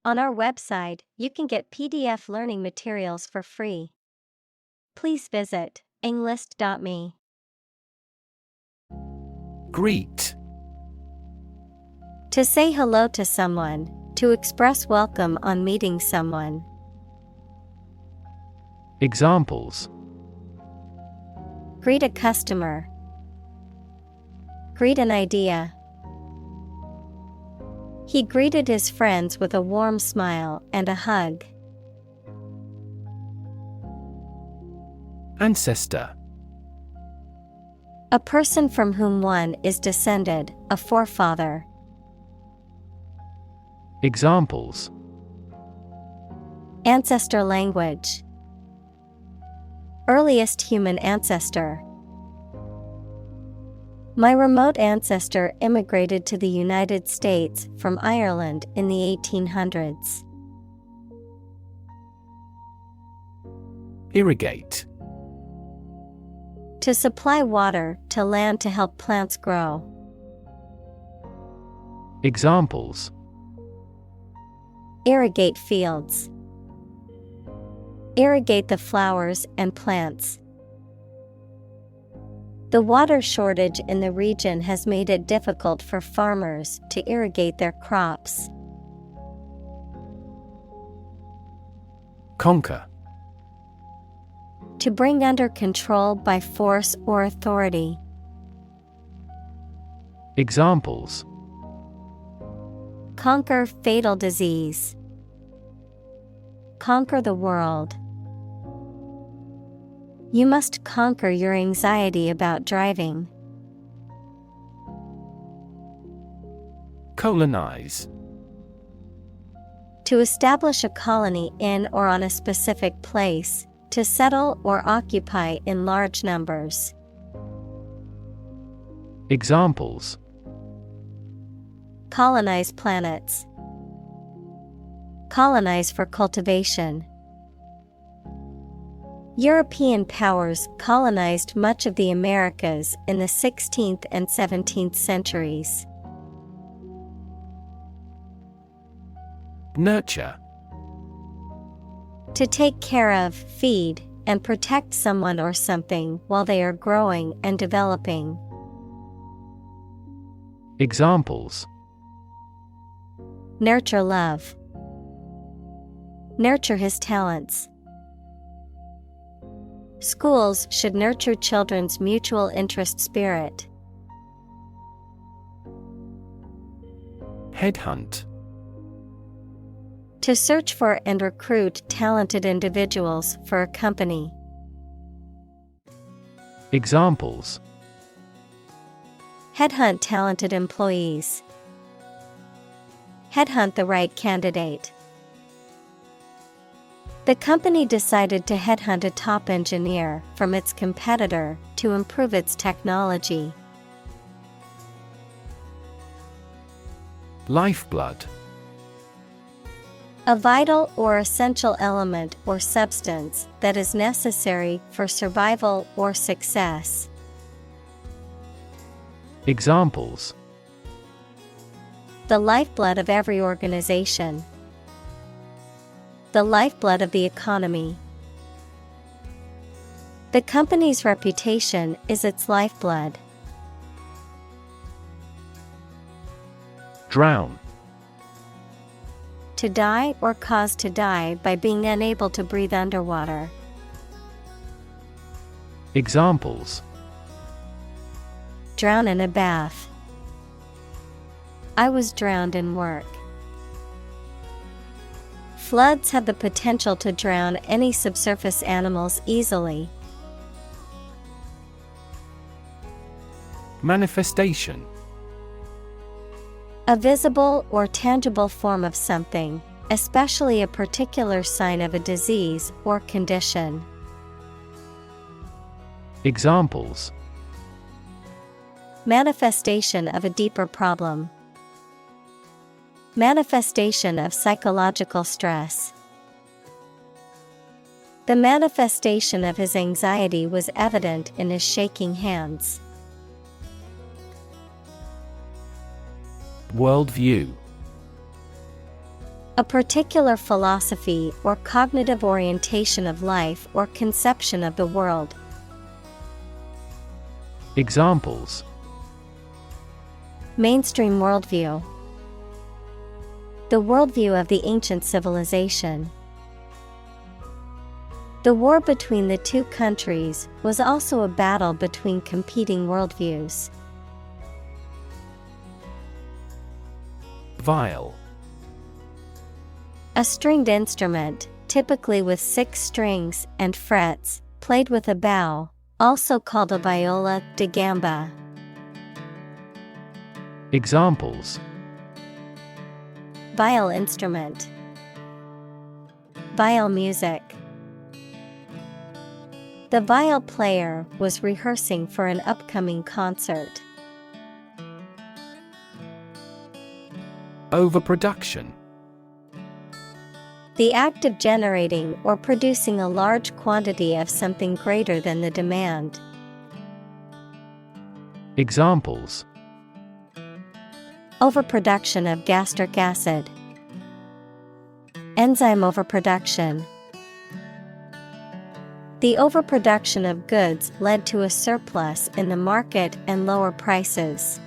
On our website, you can get PDF learning materials for free. Please visit englist.me. Greet. To say hello to someone, to express welcome on meeting someone. Examples: Greet a customer. Greet an idea. He greeted his friends with a warm smile and a hug. Ancestor. A person from whom one is descended, a forefather. Examples: Ancestor language. Earliest human ancestor. My remote ancestor immigrated to the United States from Ireland in the 1800s. Irrigate. To supply water to land to help plants grow. Examples: Irrigate fields. Irrigate the flowers and plants. The water shortage in the region has made it difficult for farmers to irrigate their crops. Conquer. To bring under control by force or authority. Examples: Conquer fatal disease. Conquer the world. You must conquer your anxiety about driving. Colonize. To establish a colony in or on a specific place, to settle or occupy in large numbers. Examples: Colonize planets. Colonize for cultivation. European powers colonized much of the Americas in the 16th and 17th centuries. Nurture. To take care of, feed, and protect someone or something while they are growing and developing. Examples: Nurture love. Nurture his talents. Schools should nurture children's mutual interest spirit. Headhunt. To search for and recruit talented individuals for a company. Examples: Headhunt talented employees. Headhunt the right candidate. The company decided to headhunt a top engineer from its competitor to improve its technology. Lifeblood. A vital or essential element or substance that is necessary for survival or success. Examples: The lifeblood of every organization. The lifeblood of the economy. The company's reputation is its lifeblood. Drown. To die or cause to die by being unable to breathe underwater. Examples: Drown in a bath. I was drowned in work. Floods have the potential to drown any subsurface animals easily. Manifestation. A visible or tangible form of something, especially a particular sign of a disease or condition. Examples: Manifestation of a deeper problem. Manifestation of psychological stress. The manifestation of his anxiety was evident in his shaking hands. Worldview. A particular philosophy or cognitive orientation of life or conception of the world. Examples: Mainstream worldview. The worldview of the ancient civilization. The war between the two countries was also a battle between competing worldviews. Viol. A stringed instrument, typically with 6 strings and frets, played with a bow, also called a viola da gamba. Examples: Viol instrument. Viol music. The viol player was rehearsing for an upcoming concert. Overproduction. The act of generating or producing a large quantity of something greater than the demand. Examples: Overproduction of gastric acid. Enzyme overproduction. The overproduction of goods led to a surplus in the market and lower prices.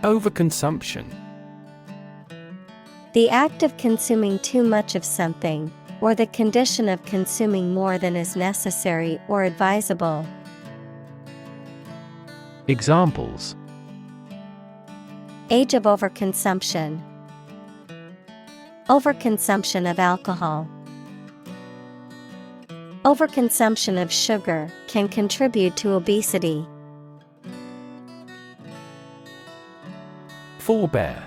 Overconsumption. The act of consuming too much of something, or the condition of consuming more than is necessary or advisable. Examples: Age of overconsumption. Overconsumption of alcohol. Overconsumption of sugar can contribute to obesity. Forebear.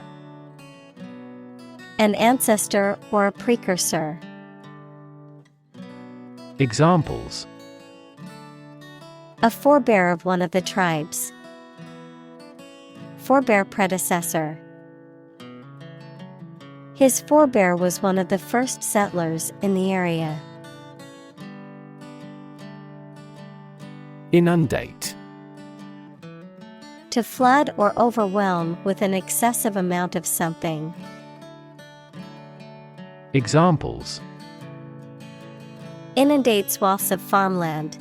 An ancestor or a precursor. Examples: A forebear of one of the tribes. Forebear predecessor. His forebear was one of the first settlers in the area. Inundate. To flood or overwhelm with an excessive amount of something. Examples: Inundate swaths of farmland.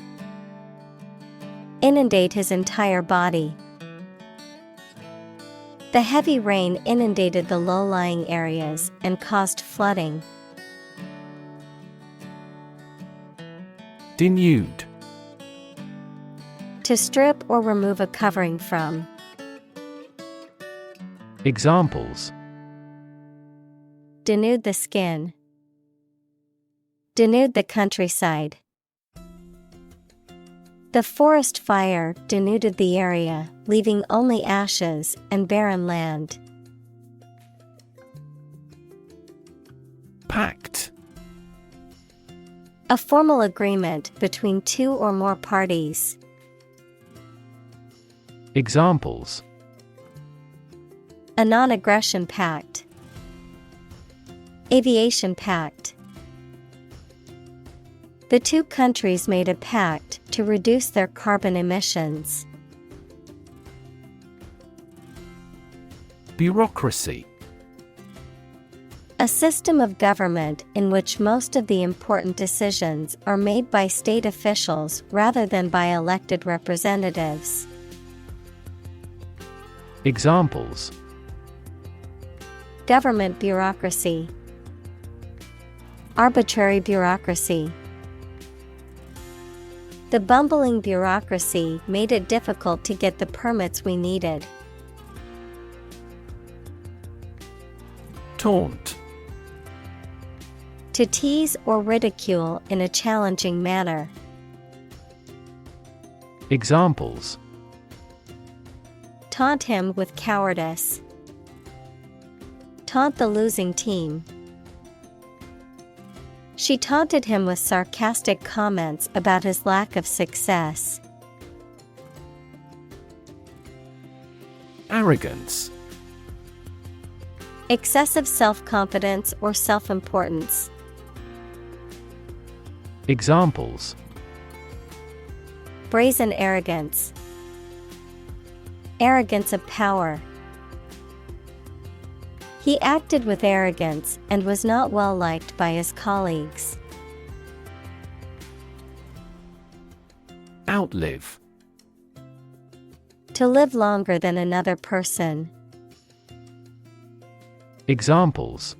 Inundate his entire body. The heavy rain inundated the low-lying areas and caused flooding. Denude. To strip or remove a covering from. Examples: Denude the skin. Denude the countryside. The forest fire denuded the area, leaving only ashes and barren land. Pact. A formal agreement between 2 or more parties. Examples: A non-aggression pact. Aviation pact. The 2 countries made a pact to reduce their carbon emissions. Bureaucracy. A system of government in which most of the important decisions are made by state officials rather than by elected representatives. Examples: Government bureaucracy. Arbitrary bureaucracy. The bumbling bureaucracy made it difficult to get the permits we needed. Taunt. To tease or ridicule in a challenging manner. Examples: Taunt him with cowardice. Taunt the losing team. She taunted him with sarcastic comments about his lack of success. Arrogance. Excessive self-confidence or self-importance. Examples: Brazen arrogance. Arrogance of power. He acted with arrogance and was not well liked by his colleagues. Outlive. To live longer than another person. Examples: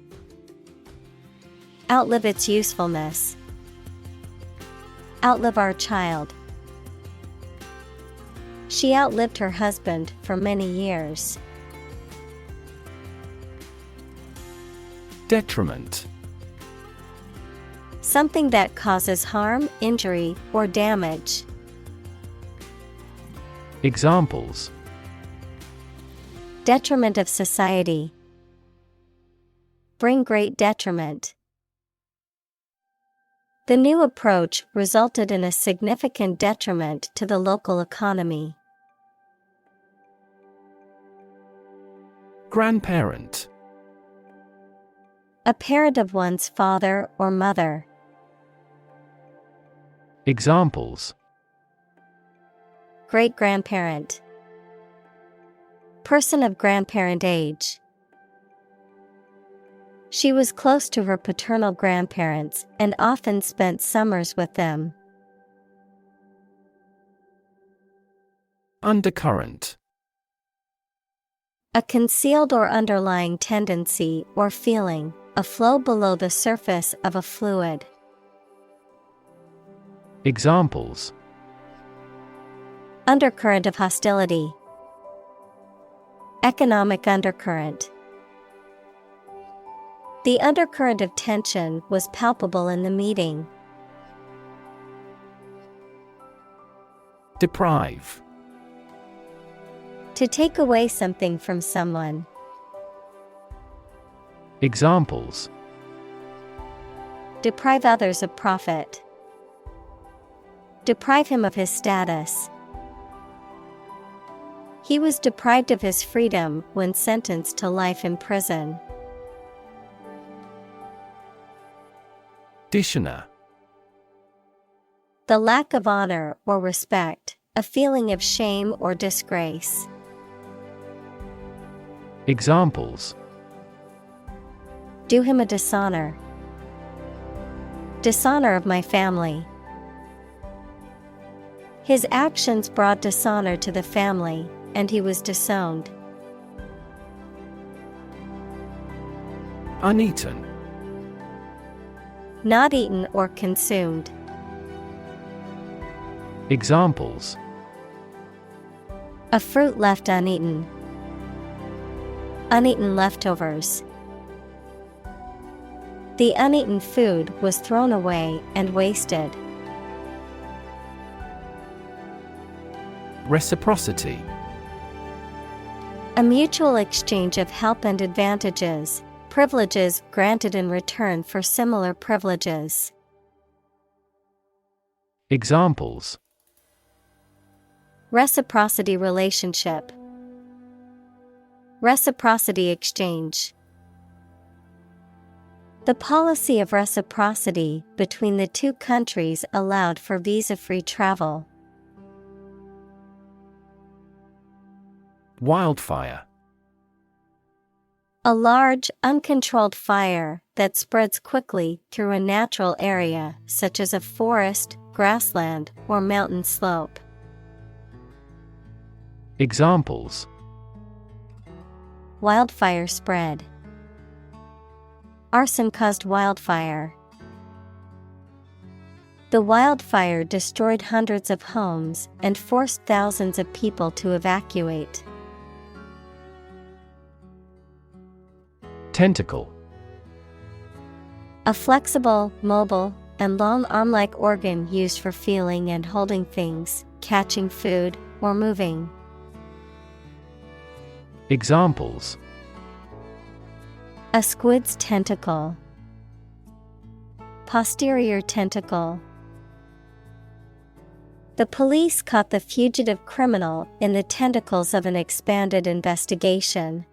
Outlive its usefulness. Outlive our child. She outlived her husband for many years. Detriment. Something that causes harm, injury, or damage. Examples: Detriment of society. Bring great detriment. The new approach resulted in a significant detriment to the local economy. Grandparent. A parent of one's father or mother. Examples: Great-grandparent. Person of grandparent age. She was close to her paternal grandparents and often spent summers with them. Undercurrent. A concealed or underlying tendency or feeling, a flow below the surface of a fluid. Examples: Undercurrent of hostility. Economic undercurrent. The undercurrent of tension was palpable in the meeting. Deprive. To take away something from someone. Examples: Deprive others of profit. Deprive him of his status. He was deprived of his freedom when sentenced to life in prison. Dishonor. The lack of honor or respect, a feeling of shame or disgrace. Examples: Do him a dishonor. Dishonor of my family. His actions brought dishonor to the family, and he was disowned. Uneaten. Not eaten or consumed. Examples: A fruit left uneaten. Uneaten leftovers. The uneaten food was thrown away and wasted. Reciprocity. A mutual exchange of help and advantages, privileges granted in return for similar privileges. Examples: Reciprocity relationship. Reciprocity exchange. The policy of reciprocity between the two countries allowed for visa-free travel. Wildfire. A large, uncontrolled fire that spreads quickly through a natural area such as a forest, grassland, or mountain slope. Examples: Wildfire spread. Arson caused wildfire. The wildfire destroyed hundreds of homes and forced thousands of people to evacuate. Tentacle. A flexible, mobile, and long arm-like organ used for feeling and holding things, catching food, or moving. Examples: A squid's tentacle. Posterior tentacle. The police caught the fugitive criminal in the tentacles of an expanded investigation.